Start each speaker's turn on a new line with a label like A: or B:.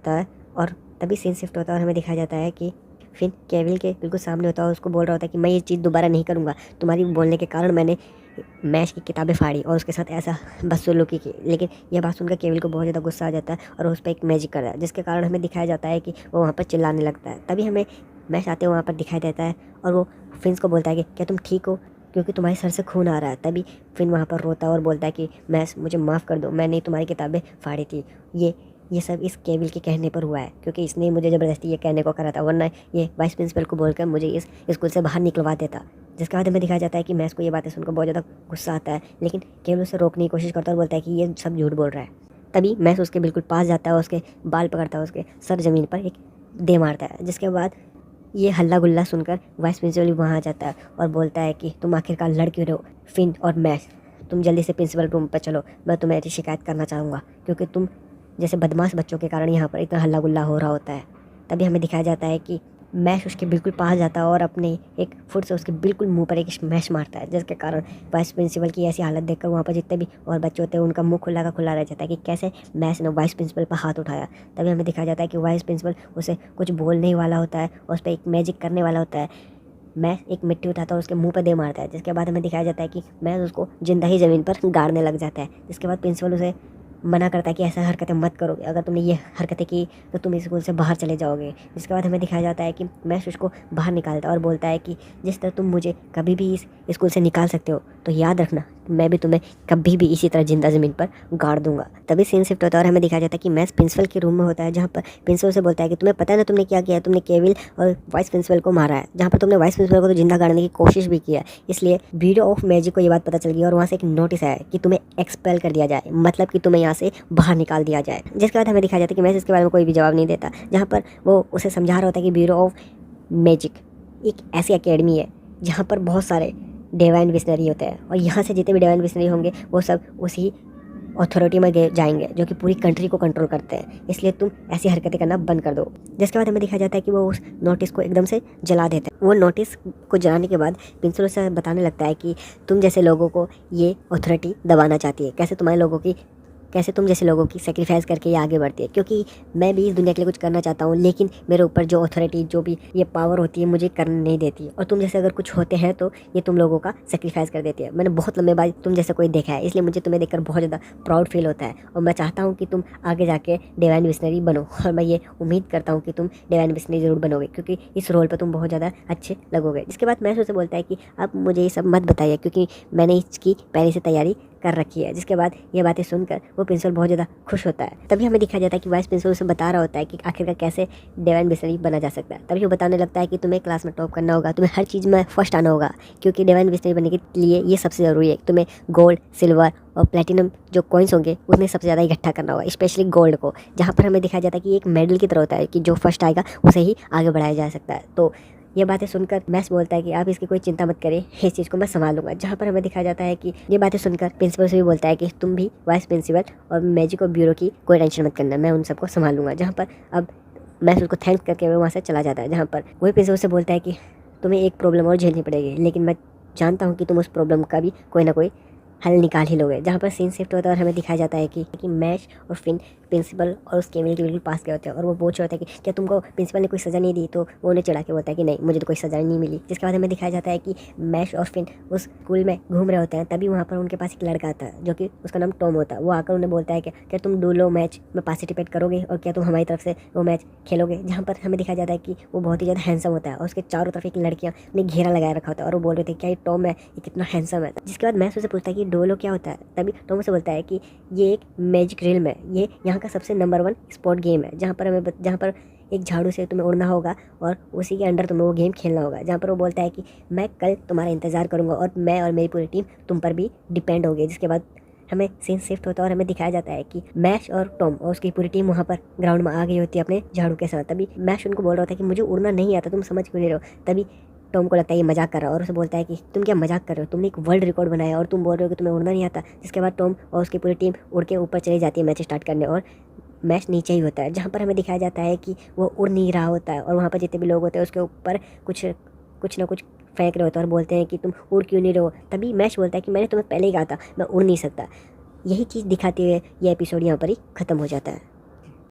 A: होता है और तभी सीन शिफ्ट होता है और हमें दिखाया जाता है कि फिन केविल के बिल्कुल सामने होता है और उसको बोल रहा होता है कि मैं ये चीज़ दोबारा नहीं करूँगा, तुम्हारी बोलने के कारण मैंने मैश की किताबें फाड़ी और उसके साथ ऐसा बदसलूकी की। लेकिन यह बात सुनकर केविल को बहुत ज़्यादा गुस्सा आ जाता है और उस पर एक मैजिक करता है, जिसके कारण हमें दिखाया जाता है कि वो वहाँ पर चिल्लाने लगता है। तभी हमें मैश आते हुए वहाँ पर दिखाई देता है और वो फिन्स को बोलता है कि क्या तुम ठीक हो, क्योंकि तुम्हारे सर से खून आ रहा है। तभी फिन वहाँ पर रोता है और बोलता है कि मैश मुझे माफ़ कर दो, मैंने तुम्हारी किताबें फाड़ी थी। ये सब इस केविल के कहने पर हुआ है, क्योंकि इसने मुझे ज़बरदस्ती ये कहने को करा था, वरना ये वाइस प्रिंसिपल को बोलकर मुझे इस स्कूल से बाहर निकलवा देता। जिसके बाद हमें दिखाया जाता है कि मैस को ये बातें सुनकर बहुत ज़्यादा गुस्सा आता है, लेकिन केवल उसे रोकने की कोशिश करता है और बोलता है कि ये सब झूठ बोल रहा है। तभी मैस उसके बिल्कुल पास जाता है और उसके बाल पकड़ता है, उसके सर ज़मीन पर एक दे मारता है। जिसके बाद ये हल्ला गुल्ला सुनकर वाइस प्रिंसिपल भी वहाँ आ जाता है और बोलता है कि तुम आखिरकार लड़ क्यों रहे हो फिन और मैस, तुम जल्दी से प्रिंसिपल रूम पर चलो, मैं तुम्हें शिकायत करना चाहूँगा, क्योंकि तुम जैसे बदमाश बच्चों के कारण यहाँ पर इतना हल्ला गुल्ला हो रहा होता है। तभी हमें दिखाया जाता है कि मैश उसके बिल्कुल पास जाता है और अपने एक फुट से उसके बिल्कुल मुंह पर एक स्मैश मारता है, जिसके कारण वाइस प्रिंसिपल की ऐसी हालत देखकर वहाँ पर जितने भी और बच्चे होते हैं उनका मुंह खुला का खुला रह जाता है कि कैसे मैश ने वाइस प्रिंसिपल पर हाथ उठाया। तभी हमें दिखाया जाता है कि वाइस प्रिंसिपल उसे कुछ बोलने वाला होता है और उस पर एक मैजिक करने वाला होता है। मैश एक मिट्टी उठाता है और उसके मुंह पर दे मारता है, जिसके बाद हमें दिखाया जाता है कि मैश उसको जिंदा ही ज़मीन पर गाड़ने लग जाता है। जिसके बाद प्रिंसिपल उसे मना करता है कि ऐसा हरकतें मत करो, अगर तुमने ये हरकतें की तो तुम स्कूल से बाहर चले जाओगे। जिसके बाद हमें दिखाया जाता है कि मैश उसको बाहर निकालता है और बोलता है कि जिस तरह तुम मुझे कभी भी इस स्कूल से निकाल सकते हो, तो याद रखना मैं भी तुम्हें कभी भी इसी तरह जिंदा ज़मीन पर गाड़ दूंगा। तभी सीन शिफ्ट होता है और हमें दिखाया जाता है कि मैश प्रिंसिपल के रूम में होता है, जहाँ पर प्रिंसिपल से बोलता है कि तुम्हें पता है ना तुमने क्या किया, तुमने केविल और वाइस प्रिंसिपल को मारा है, जहाँ पर तुमने वाइस प्रिंसिपल को तो जिंदा गाड़ने की कोशिश भी किया। इसलिए ब्यूरो ऑफ मैजिक को ये बात पता चल गई और वहाँ से एक नोटिस आया कि तुम्हें एक्सपेल कर दिया जाए, मतलब कि तुम्हें यहाँ से बाहर निकाल दिया जाए। जिसके बाद हमें दिखाया जाता है कि मैश इसके बारे में कोई भी जवाब नहीं देता, जहाँ पर वो उसे समझा रहा होता है कि ब्यूरो ऑफ मैजिक एक ऐसी अकेडमी है जहाँ पर बहुत सारे डिवाइन विशनरी होते हैं और यहाँ से जितने भी डिवाइन विशनरी होंगे वो सब उसी अथॉरिटी में जाएंगे जो कि पूरी कंट्री को कंट्रोल करते हैं, इसलिए तुम ऐसी हरकतें करना बंद कर दो। जिसके बाद हमें दिखाया जाता है कि वो उस नोटिस को एकदम से जला देते हैं। वो नोटिस को जलाने के बाद प्रिंसिपल से बताने लगता है कि तुम जैसे लोगों को ये अथॉरिटी दबाना चाहती है, कैसे तुम जैसे लोगों की सेक्रीफाइस करके ये आगे बढ़ती है, क्योंकि मैं भी इस दुनिया के लिए कुछ करना चाहता हूँ, लेकिन मेरे ऊपर जो अथॉरिटी जो भी ये पावर होती है मुझे करने नहीं देती, और तुम जैसे अगर कुछ होते हैं तो ये तुम लोगों का सेक्रीफाइस कर देती है। मैंने बहुत लंबे बाद तुम जैसे कोई देखा है, इसलिए मुझे तुम्हें देखकर बहुत ज़्यादा प्राउड फील होता है और मैं चाहता हूँ कि तुम आगे जाके डिवाइन विशनरी बनो, और मैं ये उम्मीद करता हूँ कि तुम डिवाइन विशनरी ज़रूर बनोगे, क्योंकि इस रोल पर तुम बहुत ज़्यादा अच्छे लगोगे। इसके बाद मैं उससे बोलता है कि आप मुझे ये सब मत बताइए, क्योंकि मैंने इसकी पहले से तैयारी कर रखी है। जिसके बाद ये बातें सुनकर वो प्रिंसिपल बहुत ज़्यादा खुश होता है। तभी हमें दिखाया जाता है कि वाइस प्रिंसिपल उसे बता रहा होता है कि आखिरकार कैसे डिवाइन विशनरी बना जा सकता है। तभी वो बताने लगता है कि तुम्हें क्लास में टॉप करना होगा, तुम्हें हर चीज़ में फर्स्ट आना होगा, क्योंकि डिवाइन विशनरी बनने के लिए ये सबसे ज़रूरी है। तुम्हें गोल्ड, सिल्वर और प्लेटिनम जो कॉइन्स होंगे उसमें सबसे ज़्यादा इकट्ठा करना होगा, स्पेशली गोल्ड को, जहाँ पर हमें दिखाया जाता है कि एक मेडल की तरह होता है कि जो फर्स्ट आएगा उसे ही आगे बढ़ाया जा सकता है। तो ये बातें सुनकर मैस बोलता है कि आप इसकी कोई चिंता मत करें, इस चीज़ को मैं संभालूंगा। जहाँ पर हमें दिखाया जाता है कि ये बातें सुनकर प्रिंसिपल से भी बोलता है कि तुम भी वाइस प्रिंसिपल और मैजिक और ब्यूरो की कोई टेंशन मत करना, मैं उन सबको संभालूंगा। जहाँ पर अब मैस उसको थैंक्स करके वो वहाँ से चला जाता है, जहाँ पर वही प्रिंसिपल से बोलता है कि तुम्हें एक प्रॉब्लम और झेलनी पड़ेगी, लेकिन मैं जानता हूँ कि तुम उस प्रॉब्लम का भी कोई ना कोई हल निकाल ही लोगे। जहाँ पर सीन शिफ्ट होता है और हमें दिखाया जाता है कि मैश और फिन प्रिंसिपल और उस केविल के बिल्कुल पास गए होते हैं और वो पूछ रहे होते हैं कि क्या तुमको प्रिंसिपल ने कोई सज़ा नहीं दी, तो वो उन्हें चढ़ा के बोलता है कि नहीं, मुझे तो कोई सज़ा नहीं मिली। जिसके बाद हमें दिखाया जाता है कि मैश और फिन उस स्कूल में घूम रहे होते हैं। तभी वहाँ पर उनके पास एक लड़का आता है जो कि उसका नाम टॉम होता है। वो आकर उन्हें बोलता है कि क्या तुम डूलो मैच में पार्टिसिपेट करोगे और क्या तुम हमारी तरफ से वो मैच खेलोगे। जहाँ पर हमें दिखाया जाता है कि वो बहुत ही ज़्यादा हैंडसम होता है और उसके चारों तरफ एक लड़कियाँ ने घेरा लगाया रखा होता है और वो बोल रहे थे क्या ये टॉम है, ये कितना हैंडसम है। जिसके बाद मैश उसे पूछता है कि डोलो क्या होता है। तभी टॉम से बोलता है कि ये एक मैजिक रिल्म है, ये यहाँ का सबसे नंबर 1 स्पोर्ट गेम है, जहाँ पर एक झाड़ू से तुम्हें उड़ना होगा और उसी के अंडर तुम्हें वो गेम खेलना होगा। जहाँ पर वो बोलता है कि मैं कल तुम्हारा इंतज़ार करूँगा और मैं और मेरी पूरी टीम तुम पर भी डिपेंड होगी। जिसके बाद हमें सीन शिफ्ट होता है और हमें दिखाया जाता है कि मैश और टॉम और उसकी पूरी टीम वहाँ पर ग्राउंड में आ गई होती है अपने झाड़ू के साथ। तभी मैश उनको बोल रहा होता है कि मुझे उड़ना नहीं आता, तुम समझ क्यों नहीं रहे हो। तभी टॉम को लगता है ये मजाक कर रहा है और उसे बोलता है कि तुम क्या मजाक कर रहे हो, तुमने एक वर्ल्ड रिकॉर्ड बनाया और तुम बोल रहे हो कि तुम्हें उड़ना नहीं आता। जिसके बाद टॉम और उसकी पूरी टीम उड़ के ऊपर चली जाती है मैच स्टार्ट करने और मैच नीचे ही होता है, जहाँ पर हमें दिखाया जाता है कि वो उड़ नहीं रहा होता है और वहाँ पर जितने भी लोग होते हैं उसके ऊपर कुछ ना कुछ फेंक रहे होते हैं और बोलते हैं कि तुम उड़ क्यों नहीं रहे हो। तभी मैच बोलता है कि मैंने तुम्हें पहले ही कहा था मैं उड़ नहीं सकता। यही चीज़ दिखाते हुए ये एपिसोड यहाँ पर ही ख़त्म हो जाता है।